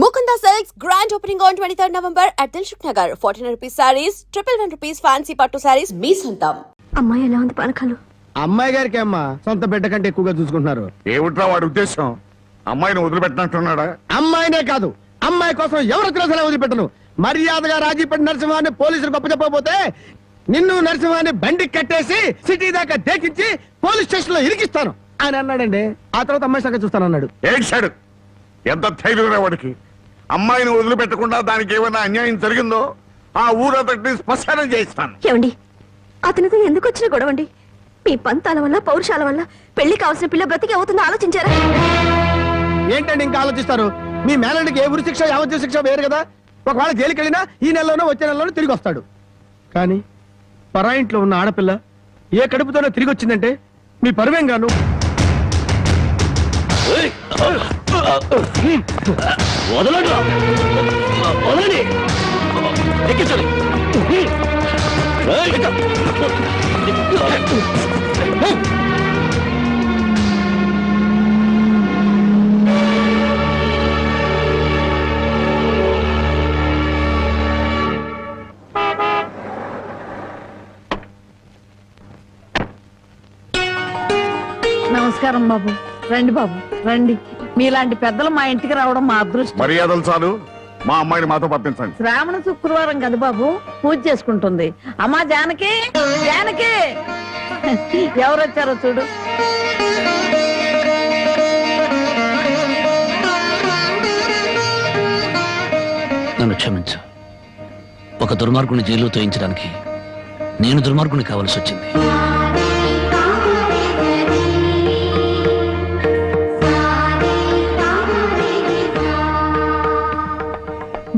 Mukunda Silks grand opening on 23rd November at Dilshuk Nagar. 1400 rupees sarees, 111 rupees fancy pattu sarees. మీ సొంతం. అమ్మాయి ఎలా ఉంది పానకాలు? అమ్మాయి గారికి అమ్మ సొంత బిడ్డ కంటే ఎక్కువగా చూసుకుంటున్నారు. ఏమిట్రా వాడి ఉద్దేశం? అమ్మాయిని వదిలిపెట్టినట్టున్నాడా? అమ్మాయినే కాదు, అమ్మాయి కోసం ఎవరు తెలిసినా వదిలిపెట్టను. మర్యాదగా రాజీపడి నరసింహాన్ని పోలీసులు గొప్ప చెప్పకపోతే నిన్ను నరసింహాన్ని బండి కట్టేసి సిటీ దాకా దేకించి పోలీస్ స్టేషన్ లో ఇరికిస్తాను అని అన్నాడండి. ఆ తర్వాత అమ్మాయి సంగతి చూస్తానన్నాడు. ఏడ్చాడు. ఎంత ధైర్యం వాడికి! అమ్మాయిని వదిలిపెట్టకుండా దానికి ఏమైనా అన్యాయం జరిగిందో ఆ ఊరంతటిని స్పష్టం చేయిస్తాను. ఏమండి, అతనితో ఎందుకు వచ్చిన గొడవండి? మీ పంతాల వల్ల పౌరుషాల వల్ల పెళ్లి కావాల్సిన పిల్ల బ్రతికి అవుతుందో ఆలోచించారా? ఏంటండి ఇంకా ఆలోచిస్తారు? మీ మేనడికి ఏ ఉరి శిక్ష యావజ్జీవ శిక్ష వేరు కదా. ఒకవేళ జైలుకి వెళ్ళినా ఈ నెలలోనో వచ్చే నెలలోనో తిరిగి వస్తాడు. కానీ పరాయింట్లో ఉన్న ఆడపిల్ల ఏ కడుపుతోనో తిరిగి వచ్చిందంటే మీ పరువేం గాను. నమస్కారం బాబు. రండి బాబు రండి. మీలాంటి పెద్దలు మా ఇంటికి రావడం మా అదృష్టం. మర్యాదలు చాలు, మా అమ్మాయిని మాతో పంపించండి. శ్రావణ శుక్రవారం కదా బాబు, పూజ చేసుకుంటుంది. అమ్మా జానకి, జానకి ఎవరు వచ్చారో చూడు. నన్ను క్షమించు. ఒక దుర్మార్గుని జైలు తోయించడానికి నేను దుర్మార్గుని కావాల్సి వచ్చింది.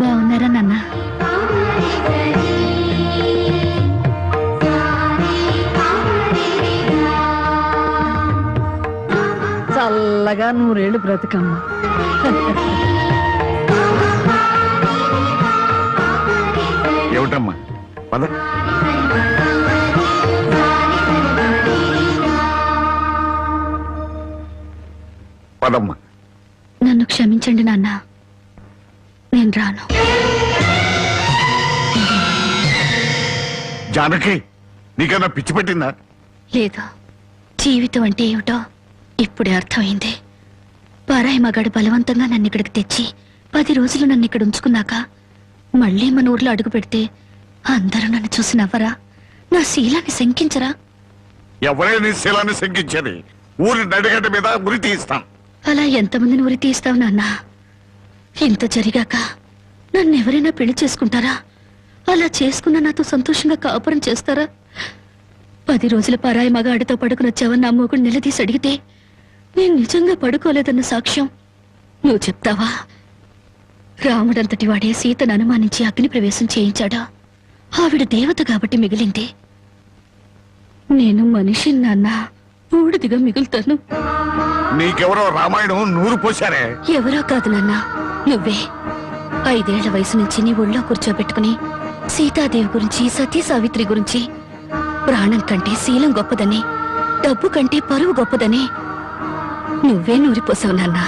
బాగున్నారా నాన్న? చల్లగా నూరేళ్ళు బ్రతుకమ్మా. ఏమిటమ్మా? పద. పదమ్మా. నన్ను క్షమించండి నాన్న, నేను రాను. జానకి, నీకన్నా పిచ్చి పెట్టిందా? లేదు, జీవితం అంటే ఏమిటో ఇప్పుడే అర్థమైంది. పరాయి మగాడు బలవంతంగా నన్ను ఇక్కడికి తెచ్చి 10 రోజులు నన్ను ఇక్కడ ఉంచుకున్నాక మళ్ళీ మన ఊర్లో అడుగు పెడితే అందరూ నన్ను చూసి నవ్వరా? నా శీలాన్ని శంకించరా? ఎవరే నీ శీలాన్ని శంకించేది? ఊరి నడిగడ్డ మీద ఉరి తీస్తాం. అలా ఎంతమందిని ఉరి తీస్తావు నాన్న? ఇంత జరిగాక నన్ను ఎవరైనా పెళ్లి చేసుకుంటారా? అలా చేసుకున్న నాతో సంతోషంగా కాపురం చేస్తారా? 10 రోజుల పరాయి మగాడితో పడుకునొచ్చావని నా మొగుడు నిలదీసి అడిగితే నేను నిజంగా పడుకోలేదన్న సాక్ష్యం నువ్వు చెప్తావా? రాముడంతటి వాడే సీతను అనుమానించి అగ్ని ప్రవేశం చేయించాడా? ఆవిడ దేవత కాబట్టి మిగిలింది. నేను మనిషి నాన్న, బూడిదిగా మిగులుతాను. నీకెవరో రామాయణం నూరు పోశారే. ఎవరో కాదు నాన్న, నువ్వే. 5 ఏళ్ల వయసు నుంచి నీ ఒళ్ళో కూర్చోబెట్టుకుని సీతాదేవి గురించి, సతీ సావిత్రి గురించి, ప్రాణం కంటే శీలం గొప్పదని, డబ్బు కంటే పరువు గొప్పదని నువ్వే నూరిపోసావు నాన్న.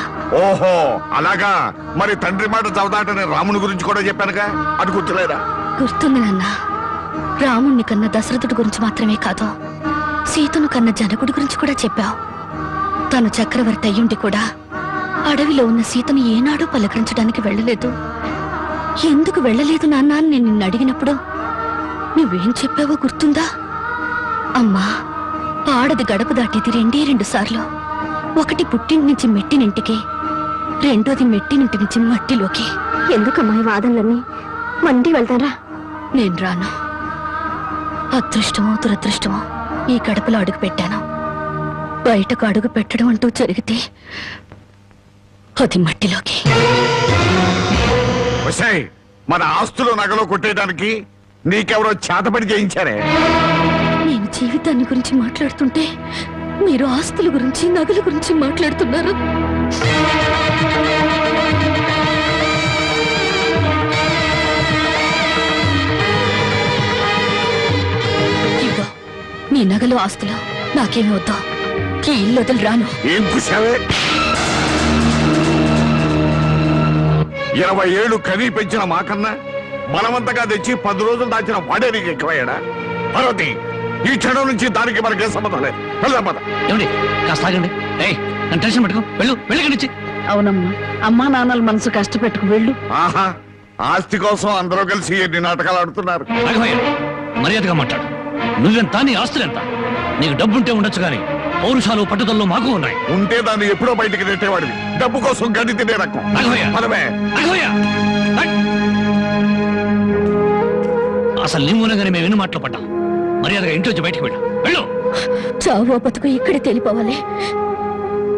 ఓహో అలాగా. మరి తండ్రి మాట చవదాటని రాముని గురించి కూడా చెప్పానుగా, అది గుర్తులేదా? గుర్తుంది నాన్న. రాముణ్ణి కన్న దశరథుడి గురించి మాత్రమే కాదు, సీతను కన్న జనకుడి గురించి కూడా చెప్పావు. తను చక్రవర్తి అయ్యుండి కూడా అడవిలో ఉన్న సీతను ఏనాడూ పలకరించడానికి వెళ్ళలేదు. ఎందుకు వెళ్ళలేదు నాన్న అని నేను నిన్ను అడిగినప్పుడు నువ్వేం చెప్పావో గుర్తుందా? అమ్మా, ఆడది గడప దాటేది 2 సార్లు. ఒకటి పుట్టింటి నుంచి మెట్టినింటికి, రెండోది మెట్టినింటి నుంచి మట్టిలోకి. ఎందుకమ్మా ఈ వాదనలన్నీ? మండి వెళ్తారా? నేను రాను. అదృష్టమో దురదృష్టమో ఈ గడపలో అడుగు పెట్టాను. బయటకు అడుగు పెట్టడం అంటూ జరిగితే అది మట్టిలోకి. మన ఆస్తులు నగలో కొట్టేయడానికి నీకెవరో చేతపడి చేయించారే? నేను జీవితాన్ని గురించి మాట్లాడుతుంటే మీరు ఆస్తుల గురించి, నగల గురించి మాట్లాడుతున్నారు. ఇదిగో నీ నగలు, ఆస్తులు నాకేమి వద్దా. ఈ ఇల్లు వదిలి రాను. ఏం కుషావే? 20 ఏళ్ళు కనీ పెంచిన మాకన్నా బలవంతంగా తెచ్చి 10 రోజులు దాచిన వాడే నీకు ఎక్కువయ్యాడా? పార్వతి, ఈ క్షణం నుంచి దానికి మనకే సంబంధం లేదు. వెళ్దాం పద. ఏమండి కాస్త ఆగండి. నన్ను టెన్షన్ పెట్టుకో. వెళ్ళి అవునమ్మా, అమ్మా నాన్నల మనసు కష్టపెట్టుకు వెళ్ళు. ఆహా, ఆస్తి కోసం అందరూ కలిసి ఎన్ని నాటకాలు ఆడుతున్నారు. మర్యాదగా మాట్లాడు. నువ్వెంత, నీ ఆస్తులెంత? నీకు డబ్బుంటే ఉండొచ్చు కానీ పౌరుషాలు పట్టుదలలో మాకు ఉన్నాయి. ఉంటే దాన్ని ఎప్పుడో బయటికి నెట్టేవాడివి. డబ్బు కోసం గడ్డి తినే రకం. పదవే. అసలు నీ మూలంగానే మేము ఎన్ని మాటలు పడ్డాం. మర్యాదగా ఇంటి వచ్చి బయటికి వెళ్ళు. చావో బతుకు ఇక్కడే తెలిపోవాలి.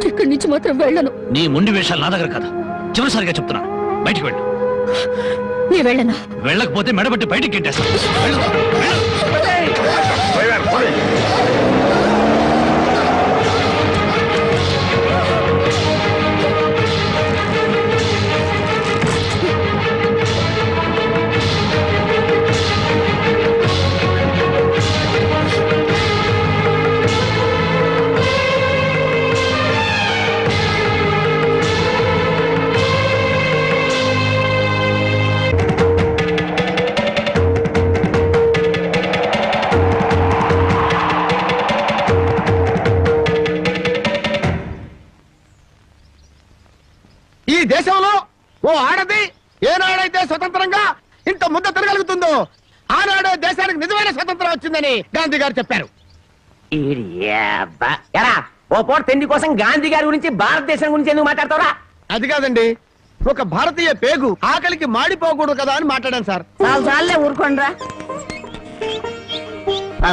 ఇక్కడి నుంచి మాత్రం వెళ్ళను. నీ మొండి వేషాలు నా దగ్గర కదా. చివరిసారిగా చెప్తున్నా, బయటికి వెళ్ళు. నీ వెళ్ళను. వెళ్ళకపోతే మెడబట్టి బయటికి గెంటేస్తాను. ఈ దేశంలో ఓ ఆడది ఏనాడైతే స్వతంత్రంగా ఇంత ముద్ద తిరగలుగుతుందో ఆనాడే దేశానికి నిజమైన స్వతంత్రం వచ్చిందని గాంధీ గారు చెప్పారు. ఎరా ఓ పూట తిండి కోసం గాంధీ గారి గురించి భారతదేశం గురించి ఎందుకు మాట్లాడతావురా? అది కాదండి, ఒక భారతీయ పేగు ఆకలికి మాడిపోకూడదు కదా అని మాట్లాడాను సార్. చాలే ఊరుకోండ్రా.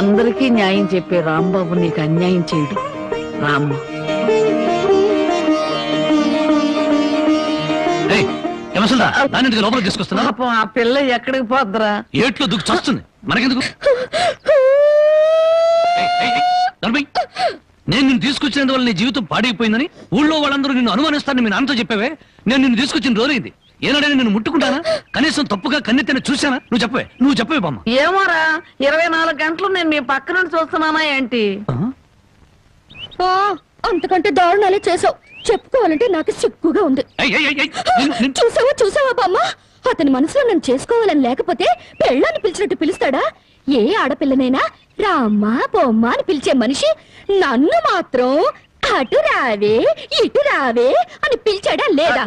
అందరికీ న్యాయం చెప్పే రాంబాబు నీకు అన్యాయం చేయడు. రామ్మ, దాన్ని లోపలికి తీసుకొస్తున్నా. పాపం ఆ పిల్ల ఎక్కడికి పోద్దురా? ఏట్లో దుక్కు చస్తుంది. మనకెందుకు? నేను నిన్ను తీసుకొచ్చినందువల్ల నీ జీవితం పాడైపోయిందని ఊళ్ళో వాళ్ళందరూ నిన్ను అనుమానిస్తారని మీ నాన్నతో చెప్పావే. నేను నిన్ను తీసుకొచ్చిన రోజైంది. ఏనాడైనా నేను ముట్టుకుంటానా? కనీసం తప్పుగా కన్నెత్తిన చూశానా? నువ్వు చెప్పవే బామ్మ. ఏమోరా, 24 గంటలు నేను మీ పక్క నుండి చూస్తున్నానా ఏంటి? అంతకంటే దారుణాలే చేసావు. చెప్పుకోవాలంటే నాకు సిగ్గుగా ఉంది. చూసావా బామ్మ, అతని మనసులో నన్ను చేసుకోవాలని లేకపోతే పెళ్ళాన్ని పిలిచినట్టు పిలుస్తాడా? ఏ ఆడపిల్లనైనా రామ్మా బొమ్మ అని పిలిచే మనిషి నన్ను మాత్రం అటు రావే ఇటు రావే అని పిలిచాడా లేదా?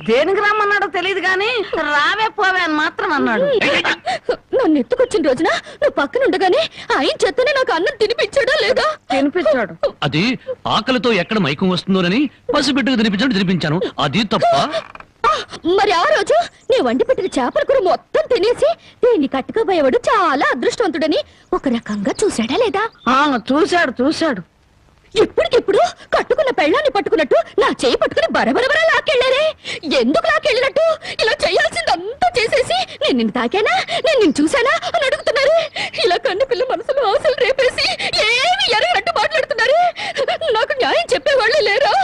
దేనికి రమ్మన్నాడో తెలియదు గాని రావే పోవే అని మాత్రం అన్నాడు. నన్ను ఎత్తుకొచ్చిన రోజున నువ్వు పక్కనుండగానే ఆయన చేతనే నాకు అన్నం తినిపించాడా లేదా? తినిపించాడు. అది ఆకలితో ఎక్కడ మైకం వస్తుందోనని పసిబిడ్డకు తినిపించాను. అది తప్ప. మరి ఆ రోజు నీ వండి పెట్టిన చేపల కూర మొత్తం తినేసి దీన్ని కట్టుకోబోయేవాడు చాలా అదృష్టవంతుడని ఒక రకంగా చూశాడా లేదా? చూశాడు. ఇప్పటికిప్పుడు కట్టుకున్న పెళ్ళాన్ని పట్టుకున్నట్టు నా చేయి పట్టుకుని బరబరబర లాక్కెళ్ళారే. ఎందుకు లాక్కెళ్ళినట్టు? ఇలా చేయాల్సిందంతా చేసేసి నేను నిన్ను తాకానా, నేను నిన్ను చూశానా అని అడుగుతున్నారు. ఇలా కన్ను పిల్ల మనసులో ఆశలు రేపేసి ఏమి ఎరగనట్టు మాట్లాడుతున్నారు. నాకు న్యాయం చెప్పేవాళ్ళు లేరా?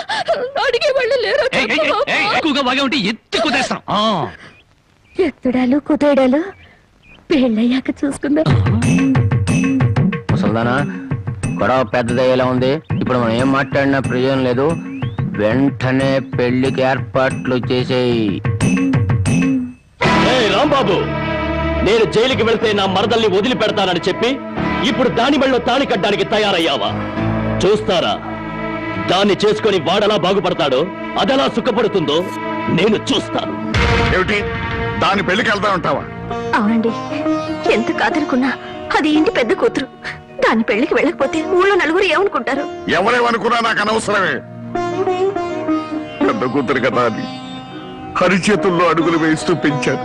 అడిగేవాళ్ళు లేరా? ఎత్తుడాలు కుదేడాలు పెళ్ళయ్యాక చూసుకుందాం. ముసల్దానా, గొడవ పెద్దదయ్యేలా ఉంది. ఇప్పుడు మనం ఏం మాట్లాడినా ప్రయోజనం లేదు. వెంటనే పెళ్లికి ఏర్పాట్లు చేసేయి. రాంబాబు, నేను జైలుకి వెళ్తే నా మరదల్ని వదిలిపెడతానని చెప్పి ఇప్పుడు దాని బళ్ళో తాళి కట్టడానికి తయారయ్యావా? చూస్తారా, దాన్ని చేసుకుని వాడలా బాగుపడతాడో అదెలా సుఖపడుతుందో నేను చూస్తాను. ఏమిటి దాని పెళ్లికి వెళ్తా ఉంటావా? అవునండి, ఎంత కాదనుకున్నా అది ఇంటి పెద్ద కూతురు. దాని పెళ్లికి వెళ్ళకపోతే ఊళ్ళో నలుగురు ఏమనుకుంటారు? ఎవరేమనుకున్నా నాకు అనవసరమే. పెద్ద కూతురు కదా అని హరిచేతుల్లో అడుగులు వేస్తూ పెంచాను.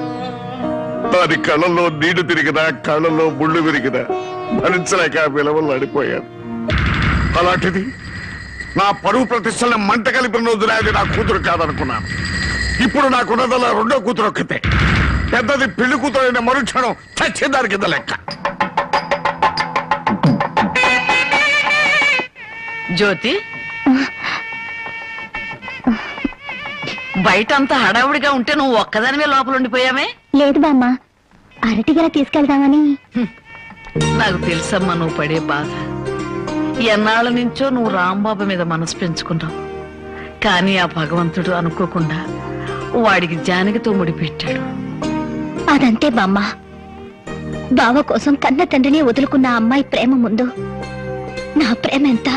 దాని కళ్ళల్లో నీళ్లు తిరిగినా కళ్ళల్లో ముళ్ళు విరిగినా భరించలేక విలవలు అడిపోయాను. అలాంటిది నా పరువు ప్రతిష్టలను మంట కలిపిన రోజున అది నా కూతురు కాదనుకున్నాను. ఇప్పుడు నాకున్నదల్లా రెండో కూతురు ఒక్కతే. పెద్దది పెళ్లి కూతురు అయిన మరుక్షణం చచ్చేదాని కింద లెక్క. జ్యోతి, బయటంతా హడావుడిగా ఉంటే నువ్వు ఒక్కదానివే లోపల ఉండిపోయామే? లేదు బామ్మ, అరటిగల తీసుకెళ్దామని. నాకు తెలుసమ్మా నువ్వు పడే బాధ. ఎన్నాళ్ళ నుంచో నువ్వు రాంబాబు మీద మనసు పెంచుకున్నావు. కానీ ఆ భగవంతుడు అనుకోకుండా వాడికి జానకితో ముడిపెట్టాడు. అదంతే బామ్మ. బావ కోసం కన్న తండ్రిని వదులుకున్న ఆ అమ్మాయి ప్రేమ ముందు నా ప్రేమ ఎంత?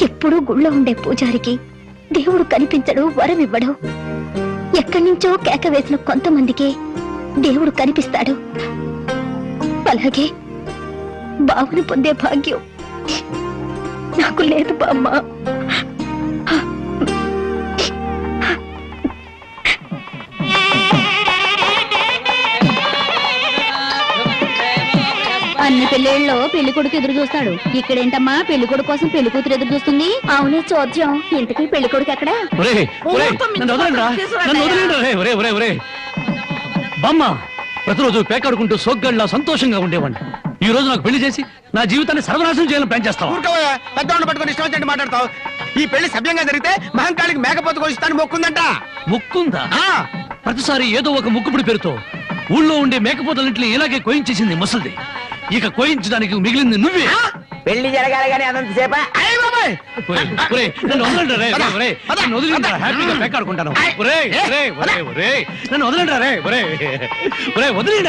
ఎప్పుడూ గుళ్ళో ఉండే పూజారికి దేవుడు కనిపించడు, వరం ఇవ్వడు. ఎక్కడి నుంచో కేక వేసిన కొంతమందికి దేవుడు కనిపిస్తాడు. అలాగే బావుని పొందే భాగ్యం నాకు లేదు బామ్మ. అన్ని పెళ్ళిళ్ళలో పెళ్లి కొడుకు ఎదురు చూస్తాడు. ఇక్కడేంటమ్మా పెళ్లి కొడుకు కోసం పెళ్లి కూతురు ఎదురు చూస్తుంది? అవునే చోద్యం. ఇంతకీ పెళ్లి కొడుకు ఎక్కడా? బామ్మ, ప్రతిరోజు పేకాడుకుంటూ సోగ్గాడిలా సంతోషంగా ఉండేవాడిని. ఈ రోజు నాకు పెళ్లి చేసి నా జీవితాన్ని సర్వనాశనం చేయాలని ప్లాన్ చేస్తావా? ఊరుకోవయ్యా, పెద్దవాడిని పట్టుకొని ఇష్టం వచ్చినట్టు మాట్లాడతావు. ఈ పెళ్లి సభ్యంగా జరిగితే మహంకాళికి మేకపోతు కోసిస్తాను మొక్కుందంట. ముక్కుందా? ప్రతిసారి ఏదో ఒక ముక్కుపుడి పేరుతో ఊళ్ళో ఉండే మేకపోతలన్నింటినీ ఇలాగే కోయించేసింది ముసలిది. ఇక కోయించడానికి మిగిలింది నువ్వే. పెళ్లి జరగాలి కానీ అదంత సేపా? నన్ను వదలండి రే, నన్ను వదిలిండ్రా, హ్యాపీగా పేకాడుకుంటాను. నన్ను వదలండి రే, వదిలిండ్రా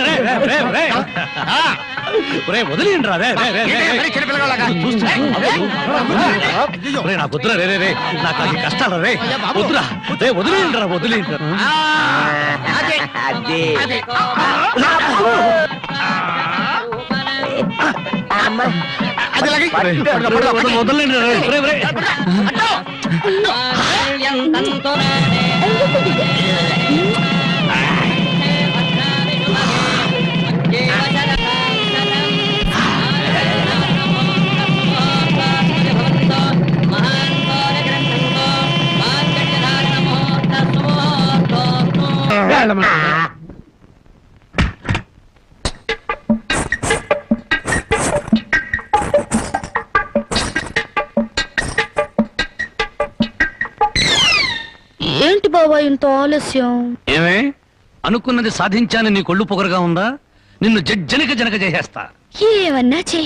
నాకు వద్దురా రే, నాకు అది కష్టాలు రే, వద్దురా రే, వదిలిండ్రా. వదలండి రే. ఏంటి బాబా ఇంత ఆలస్యం? ఏమే అనుకున్నది సాధించాలని నీ కొళ్ళు పొగరుగా ఉందా? నిన్ను జనక చేసేస్తా. ఏమన్నా చే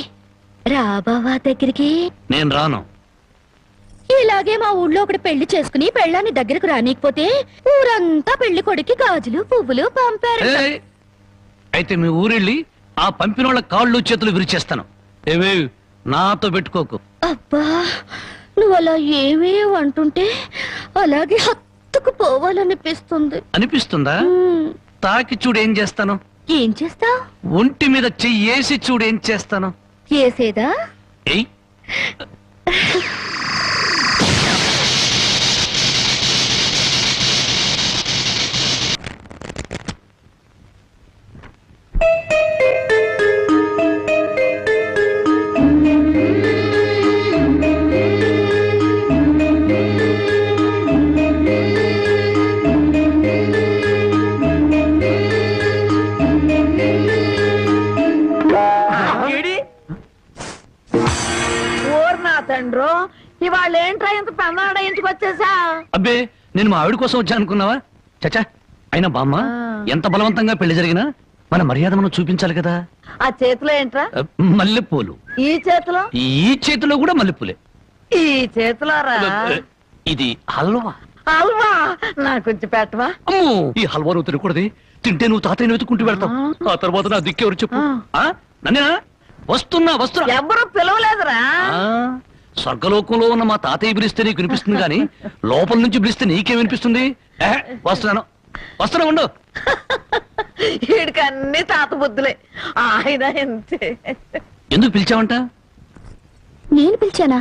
రా బావా దగ్గరికి. నేను రాను. ఇలాగే మా ఊళ్ళో ఒకటి పెళ్లి చేసుకుని పెళ్ళాన్ని దగ్గరకు రానికపోతే ఊరంతా పెళ్లి కొడుకి గాజులు పువ్వులు పంపారు. ఏయ్, అయితే మీ ఊరెళ్ళి ఆ పంపినోళ్ళ కాళ్ళు చేతులు విరిచేస్తాను. ఏవే నాతో పెట్టుకోకు. అబ్బా, నువ్వు అలా ఏమీ అంటుంటే అలాగే హత్తుకు పోవాలనిపిస్తుంది. అనిపిస్తుందా? తాకి చూడు ఏం చేస్తాను. ఏం చేస్తావ్? ఒంటి మీద చెయ్యేసి చూడు ఏం చేస్తాను. చేసేదా? ఏయ్, తండ్రో, ఇవాళ ఏంట్రా ఇంత పెన్నాడ ఇంటికి వచ్చేసా? అబ్బే, నేను మా ఆవిడ కోసం వచ్చా అనుకున్నావా? చచ్చా, అయినా బామ్మ, ఎంత బలవంతంగా పెళ్లి జరిగినా మన మర్యాద మనం చూపించాలి కదా. ఆ చేతిలో ఏంట్రా? మల్లెపూలు. ఈ చేతిలో? ఈ చేతిలో కూడా మల్లెపూలే. ఈ చేతిలో రా. ఇది హల్వా. హల్వా నాకు కొంచెం పెట్టవా? అమ్మో, ఈ హల్వా నువ్వు తినకూడదు. తింటే నువ్వు తాతయ్యని వెతుకుంటూ వెళ్తావు. ఆ తర్వాత నా దిక్కెవరు చెప్పు. నన్నేనా? వస్తున్నా. ఎవరు పిలవలేదురా. స్వర్గలోకంలో ఉన్న మా తాతయ్య పిలిస్తే నీకు వినిపిస్తుంది కానీ లోపల నుంచి పిలిస్తే నీకేం వినిపిస్తుంది? వస్తున్నా ఉండు. వీడికి అన్ని తాత బుద్ధులే. ఆయన అంతే. ఎందుకు పిలిచావంట? నేను పిలిచానా?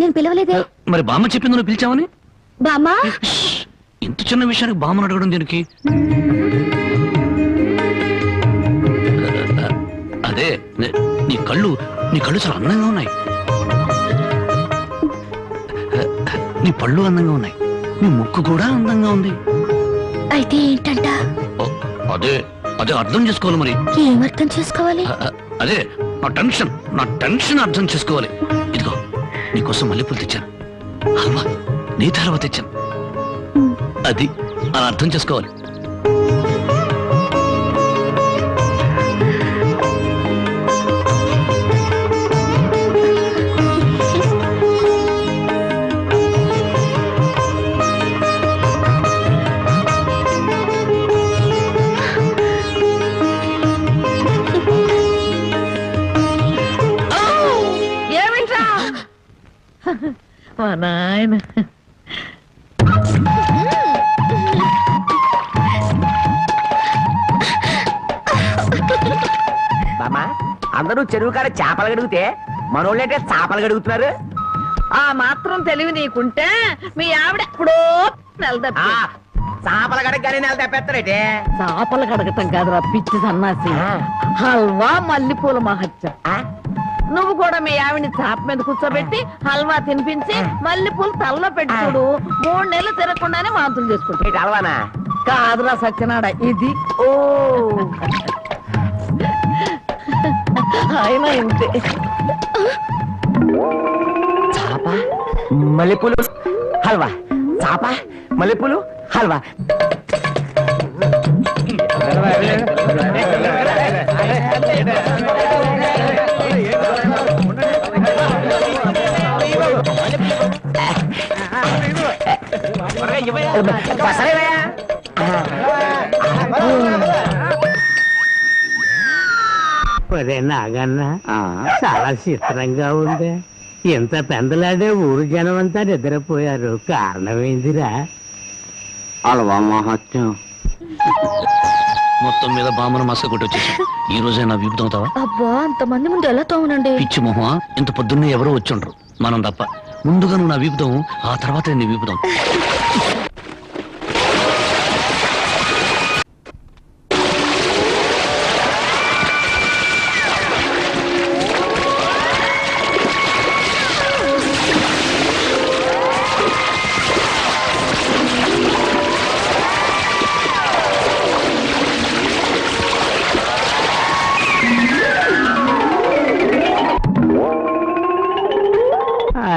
నేను పిలవలేదే. మరి బామ్మ చెప్పింది నువ్వు పిలిచావని. బామ్మా, ఇంత చిన్న విషయానికి బామ్మను అడగడం దీనికి? అదే, నీ కళ్ళు చాలా అందంగా ఉన్నాయి. నీ పళ్ళు అందంగా ఉన్నాయి. నీ ముక్కు కూడా అందంగా ఉంది. అయితే ఏంటంట? అదే అర్థం చేసుకోవాలి. మరి ఏమర్థం చేసుకోవాలి? అదే నా టెన్షన్ అర్థం చేసుకోవాలి. ఇదిగో నీకోసం మల్లెపూలు తెచ్చాను. అమ్మా, నీ తర్వాత తెచ్చాను. అది అలా అర్థం చేసుకోవాలి. నాయన బామా అందరూ చెరువు కాడ చేపలు గడిగితే మనోళ్ళంటే చేపలు గడుగుతున్నారు. ఆ మాత్రం తెలివి నీకుంటే మీ ఆవిడ ఎప్పుడో నెలదప్పి చేపల గడగానే నెల తప్పేస్తారంటే చేపలు కడగటం కాదురా పిచ్చి సన్నాసి, హల్వా మల్లెపూల మహత్యం. నువ్వు కూడా మీ ఆవిడ్ని చాప మీద కూర్చోబెట్టి హల్వా తినిపించి మల్లెపూలు తలలో పెట్టి చూడు, 3 నెలలు తిరగకుండానే వాంతులు చేసుకుంటాడు. అలవానా కాదురా సత్యనాడ ఇది. ఓ ఆయన ఇంతే. చాప మల్లెపూలు హల్వా, చాప మల్లెపూలు హల్వా. నాగన్నా చాలా చిత్రంగా ఉంది. ఎంత పెందలాడే ఊరు జనం అంతా నిద్రపోయారు, కారణమేందిరా? హల్వా మహత్యం. మొత్తం మీద బామ్మను మసక కొట్టి వచ్చేసాం. ఈ రోజే నా వీపు తోముతావా? అబ్బా అంతమంది ముందు ఎలా తోమనండి? పిచ్చి మొహమా, ఇంత పొద్దున్నే ఎవరో వచ్చుండ్రు, మనం తప్ప. ముందుగా నువ్వు నా వీపుతావు, ఆ తర్వాత నీ వీపుతాం.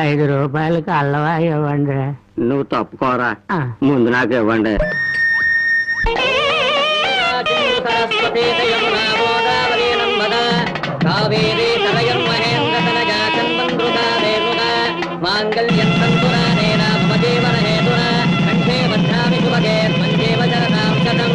₹5 అల్లవా ఇవ్వండి. నువ్వు తప్పుకోరా, ముందు నాకు ఇవ్వండి. మాంగళ్యం